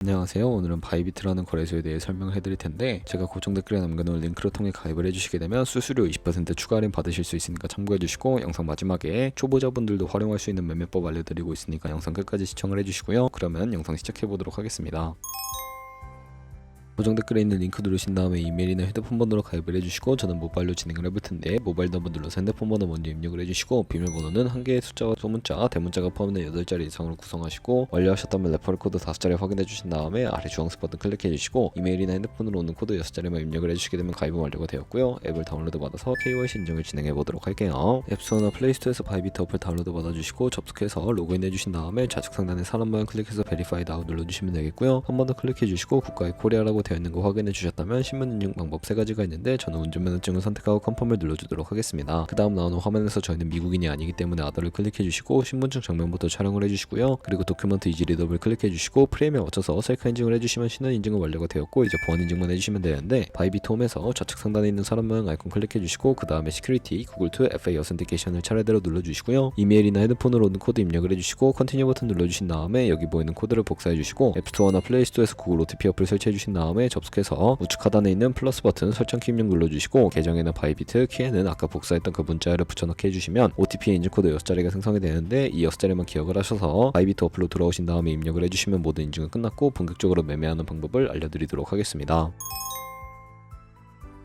안녕하세요. 오늘은 바이비트라는 거래소에 대해 설명을 해드릴 텐데, 제가 고정 댓글에 남겨놓은 링크를 통해 가입을 해주시게 되면 수수료 20% 추가 할인 받으실 수 있으니까 참고해주시고, 영상 마지막에 초보자분들도 활용할 수 있는 매매법 알려드리고 있으니까 영상 끝까지 시청을 해주시고요. 그러면 영상 시작해보도록 하겠습니다. 고정 댓글에 있는 링크 누르신 다음에 이메일이나 휴대폰 번호로 가입을 해주시고, 저는 모바일로 진행을 해볼 텐데, 모바일 넘버 눌러서 핸드폰 번호 먼저 입력을 해주시고, 비밀번호는 한 개의 숫자와 소문자, 대문자가 포함된 8자리 이상으로 구성하시고, 완료하셨다면 레퍼럴 코드 5자리 확인해 주신 다음에 아래 주황색 버튼 클릭해 주시고, 이메일이나 핸드폰으로 오는 코드 6자리만 입력을 해주시게 되면 가입은 완료가 되었고요. 앱을 다운로드 받아서 KYC 인증을 진행해 보도록 할게요. 앱스토어나 플레이스토어에서 바이비트 어플 다운로드 받아주시고, 접속해서 로그인 해주신 다음에 좌측 상단에 사람 모양 클릭해서 베리파이 나우 눌러주시면 되겠고요. 한 번 더 클릭해 주시고, 국가의 코리아라고 되어 있는 거 확인해 주셨다면 신분 인증 방법 3가지가 있는데, 저는 운전면허증을 선택하고 컨펌을 눌러주도록 하겠습니다. 그 다음 나오는 화면에서 저희는 미국인이 아니기 때문에 아더를 클릭해 주시고, 신분증 정면부터 촬영을 해주시고요. 그리고 도큐먼트 이지 리더블 클릭해 주시고, 프레임에 맞춰서 셀카 인증을 해주시면 신원 인증은 완료가 되었고, 이제 보안 인증만 해주시면 되는데, 바이비트 홈에서 좌측 상단에 있는 사람 모양 아이콘 클릭해 주시고, 그 다음에 시큐리티 구글 투 FA 어센티케이션을 차례대로 눌러주시고요. 이메일이나 핸드폰으로 오는 코드 입력을 해주시고, 컨티뉴 버튼 눌러주신 다음에 여기 보이는 코드를 복사해 주시고, 앱스토어나 플레이스토어에서 구글 OTP 어플 설치해 주신 다음에 접속해서 우측 하단에 있는 플러스 버튼 설정키 입력 눌러주시고, 계정에는 바이비트, 키에는 아까 복사했던 그 문자를 붙여넣기 해주시면 OTP 인증 코드 6자리가 생성이 되는데, 이 6자리만 기억을 하셔서 바이비트 어플로 들어오신 다음에 입력을 해주시면 모든 인증은 끝났고 본격적으로 매매하는 방법을 알려드리도록 하겠습니다.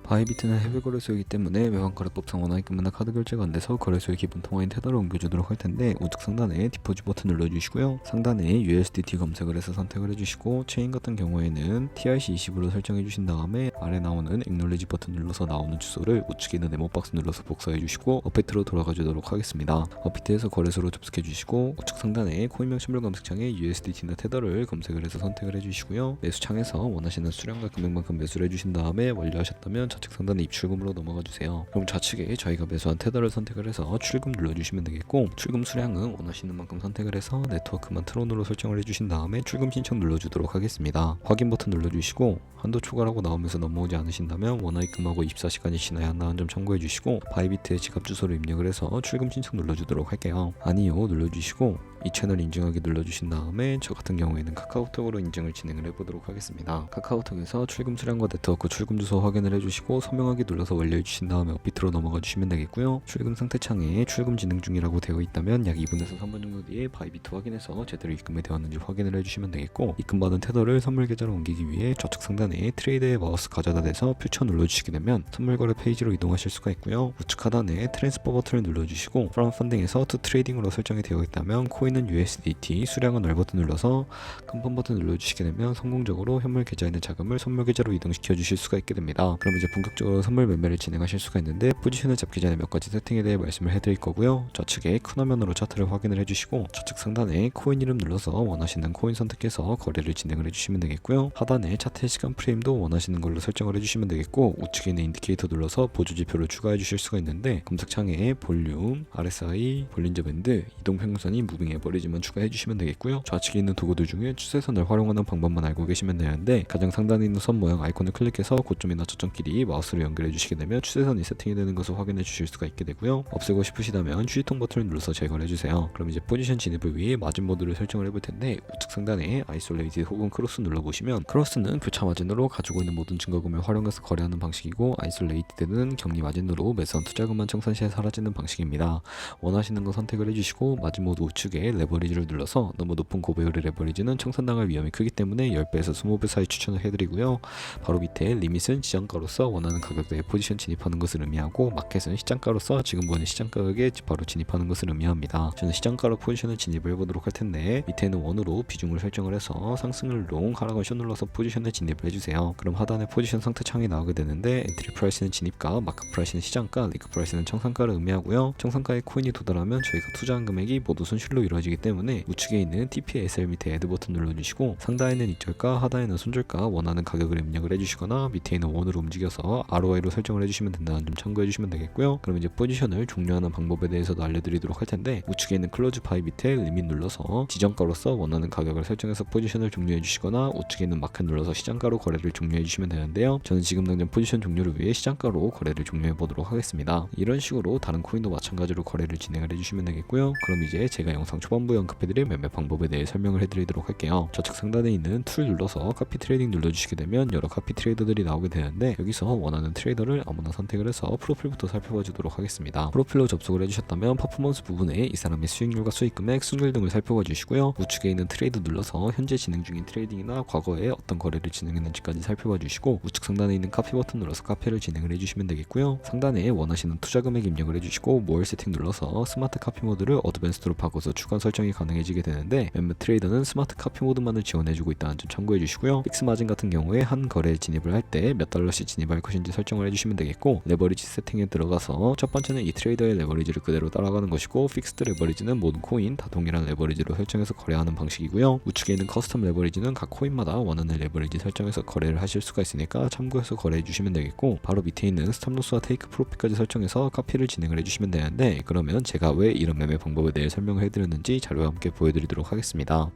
바이비트는 해외 거래소이기 때문에 외환거래법상 원화입금이나 카드 결제가 안 돼서 거래소의 기본 통화인 테더를 옮겨주도록 할 텐데, 우측 상단에 디포지 버튼 눌러주시고요. 상단에 USDT 검색을 해서 선택을 해주시고, 체인 같은 경우에는 TRC20으로 설정해 주신 다음에 아래 나오는 Acknowledge 버튼 눌러서 나오는 주소를 우측에 있는 네모박스 눌러서 복사해 주시고 어페이트로 돌아가 주도록 하겠습니다. 어페이트에서 거래소로 접속해 주시고, 우측 상단에 코인명 신분 검색창에 USDT나 테더를 검색을 해서 선택을 해주시고요. 매수창에서 원하시는 수량과 금액만큼 매수를 해주신 다음에 완료하셨다면 좌측 상단에 입출금으로 넘어가 주세요. 그럼 좌측에 저희가 매수한 테더를 선택을 해서 출금 눌러주시면 되겠고, 출금 수량은 원하시는 만큼 선택을 해서 네트워크만 트론으로 설정을 해주신 다음에 출금 신청 눌러주도록 하겠습니다. 확인 버튼 눌러주시고, 한도 초과라고 나오면서 넘어오지 않으신다면 원화입금하고 24시간이 지나야 한다는 점 참고해 주시고, 바이비트의 지갑 주소를 입력을 해서 출금 신청 눌러주도록 할게요. 아니요 눌러주시고, 이 채널 인증하기 눌러주신 다음에 저 같은 경우에는 카카오톡으로 인증을 진행을 해보도록 하겠습니다. 카카오톡에서 출금 수량과 네트워크 출금 주소 확인을 해주시고, 서명하기 눌러서 완료해주신 다음에 업비트로 넘어가 주시면 되겠고요. 출금 상태 창에 출금 진행 중이라고 되어 있다면 약 2분에서 3분 정도 뒤에 바이비트 확인해서 제대로 입금이 되었는지 확인을 해주시면 되겠고, 입금받은 테더를 선물 계좌로 옮기기 위해 좌측 상단에 트레이드에 마우스 가져다 대서 퓨처 눌러주시게 되면 선물 거래 페이지로 이동하실 수가 있고요. 우측 하단에 트랜스퍼 버튼을 눌러주시고, 프롬 펀딩에서 투 트레이딩으로 설정이 되어 있다면 코인은 USDT, 수량은 널 버튼 눌러서 컨펌 버튼 눌러주시게 되면 성공적으로 현물 계좌에 있는 자금을 선물 계좌로 이동시켜 주실 수가 있게 됩니다. 그럼 이제 본격적으로 선물 매매를 진행하실 수가 있는데, 포지션을 잡기 전에 몇 가지 세팅에 대해 말씀을 해드릴 거고요. 좌측에 큰 화면으로 차트를 확인을 해주시고, 좌측 상단에 코인 이름 눌러서 원하시는 코인 선택해서 거래를 진행을 해주시면 되겠고요. 하단에 차트의 시간 프레임도 원하시는 걸로 설정을 해주시면 되겠고, 우측에 있는 인디케이터 눌러서 보조 지표를 추가해 주실 수가 있는데, 검색창에 볼륨, RSI, 볼린저 밴드, 이동 평균선이 무빙 에버리지만 추가해 주시면 되겠고요. 좌측에 있는 도구들 중에 추세선을 활용하는 방법만 알고 계시면 되는데, 가장 상단에 있는 선 모양 아이콘을 클릭해서 고점이나 저점끼리 마우스로 연결해 주시게 되면 추세선이 세팅이 되는 것을 확인해 주실 수가 있게 되고요. 없애고 싶으시다면 휴지통 버튼을 눌러서 제거를 해주세요. 그럼 이제 포지션 진입을 위해 마진 모드를 설정을 해볼 텐데, 우측 상단에 아이솔레이트 혹은 크로스 눌러보시면, 크로스는 교차 마진으로 가지고 있는 모든 증거금을 활용해서 거래하는 방식이고, 아이솔레이트는 격리 마진으로 매수한 투자금만 청산 시에 사라지는 방식입니다. 원하시는 거 선택을 해주시고, 마진 모드 우측에 레버리지를 눌러서 너무 높은 고배율의 레버리지는 청산당할 위험이 크기 때문에 10배에서 20배 사이 추천을 해드리고요. 바로 밑에 리밋은 시장가로서 원하는 가격대에 포지션 진입하는 것을 의미하고, 마켓은 시장가로서 지금 보는 시장 가격에 바로 진입하는 것을 의미합니다. 저는 시장가로 포지션을 진입을 해보도록 할 텐데, 밑에는 원으로 비중을 설정을 해서 상승을 롱, 하락은 숏 눌러서 포지션에 진입을 해주세요. 그럼 하단에 포지션 상태 창이 나오게 되는데, 엔트리 프라이스는 진입가, 마크 프라이스는 시장가, 리그 프라이스는 청산가를 의미하고요. 청산가에 코인이 도달하면 저희가 투자한 금액이 모두 손실로 이루어지기 때문에 우측에 있는 TPSL 밑에 애드 버튼 눌러주시고, 상단에는 익절가, 하단에는 손절가 원하는 가격을 입력을 해주시거나, 밑에 있는 원으로 움직여서 ROI로 설정을 해주시면 된다는 점 참고해주시면 되겠고요. 그럼 이제 포지션을 종료하는 방법에 대해서도 알려드리도록 할 텐데, 우측에 있는 클로즈 바이 밑에 리밋 눌러서 지정가로서 원하는 가격을 설정해서 포지션을 종료해주시거나, 우측에 있는 마켓 눌러서 시장가로 거래를 종료해주시면 되는데요. 저는 지금 당장 포지션 종료를 위해 시장가로 거래를 종료해보도록 하겠습니다. 이런 식으로 다른 코인도 마찬가지로 거래를 진행을 해주시면 되겠고요. 그럼 이제 제가 영상 초반부에 언급해드릴 매매 방법에 대해 설명을 해드리도록 할게요. 좌측 상단에 있는 툴 눌러서 카피 트레이딩 눌러주시게 되면 여러 카피 트레이더들이 나오게 되는데 여기서 원하는 트레이더를 아무나 선택을 해서 프로필부터 살펴봐 주도록 하겠습니다. 프로필로 접속을 해주셨다면 퍼포먼스 부분에 이 사람의 수익률과 수익금액, 수익률 등을 살펴봐 주시고요. 우측에 있는 트레이드 눌러서 현재 진행 중인 트레이딩이나 과거에 어떤 거래를 진행했는지까지 살펴봐 주시고 우측 상단에 있는 카피 버튼 눌러서 카피를 진행을 해주시면 되겠고요. 상단에 원하시는 투자 금액 입력을 해주시고 모어 세팅 눌러서 스마트 카피 모드를 어드밴스드로 바꿔서 추가 설정이 가능해지게 되는데 멤버 트레이더는 스마트 카피 모드만을 지원해주고 있다는 점 참고해 주시고요. 픽스 마진 같은 경우에 한 거래에 진입을 할 때 몇 달러씩 진입할 것인지 설정을 해주시면 되겠고 레버리지 세팅에 들어가서 첫 번째는 이 트레이더의 레버리지를 그대로 따라가는 것이고 픽스드 레버리지는 모든 코인 다 동일한 레버리지로 설정해서 거래하는 방식이고요. 우측에 있는 커스텀 레버리지는 각 코인마다 원하는 레버리지 설정해서 거래를 하실 수가 있으니까 참고해서 거래해 주시면 되겠고 바로 밑에 있는 스탑로스와 테이크 프로핏까지 설정해서 카피를 진행을 해주시면 되는데 그러면 제가 왜 이런 매매 방법에 대해 설명을 해드렸는지 자료와 함께 보여드리도록 하겠습니다.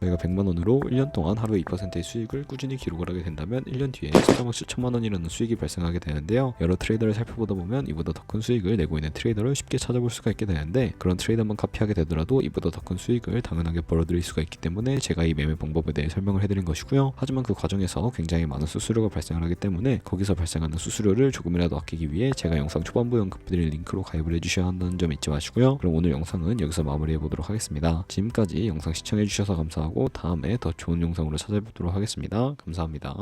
저희가 100만원으로 1년 동안 하루에 2%의 수익을 꾸준히 기록을 하게 된다면 1년 뒤에 13억 7천만원이라는 수익이 발생하게 되는데요. 여러 트레이더를 살펴보다 보면 이보다 더 큰 수익을 내고 있는 트레이더를 쉽게 찾아볼 수가 있게 되는데 그런 트레이더만 카피하게 되더라도 이보다 더 큰 수익을 당연하게 벌어들일 수가 있기 때문에 제가 이 매매 방법에 대해 설명을 해드린 것이고요. 하지만 그 과정에서 굉장히 많은 수수료가 발생을 하기 때문에 거기서 발생하는 수수료를 조금이라도 아끼기 위해 제가 영상 초반부에 언급드린 링크로 가입을 해주셔야 한다는 점 잊지 마시고요. 그럼 오늘 영상은 여기서 마무리해보도록 하겠습니다. 지금까지 영상 시청해주셔서 감사하고 다음에 더 좋은 영상으로 찾아뵙도록 하겠습니다. 감사합니다.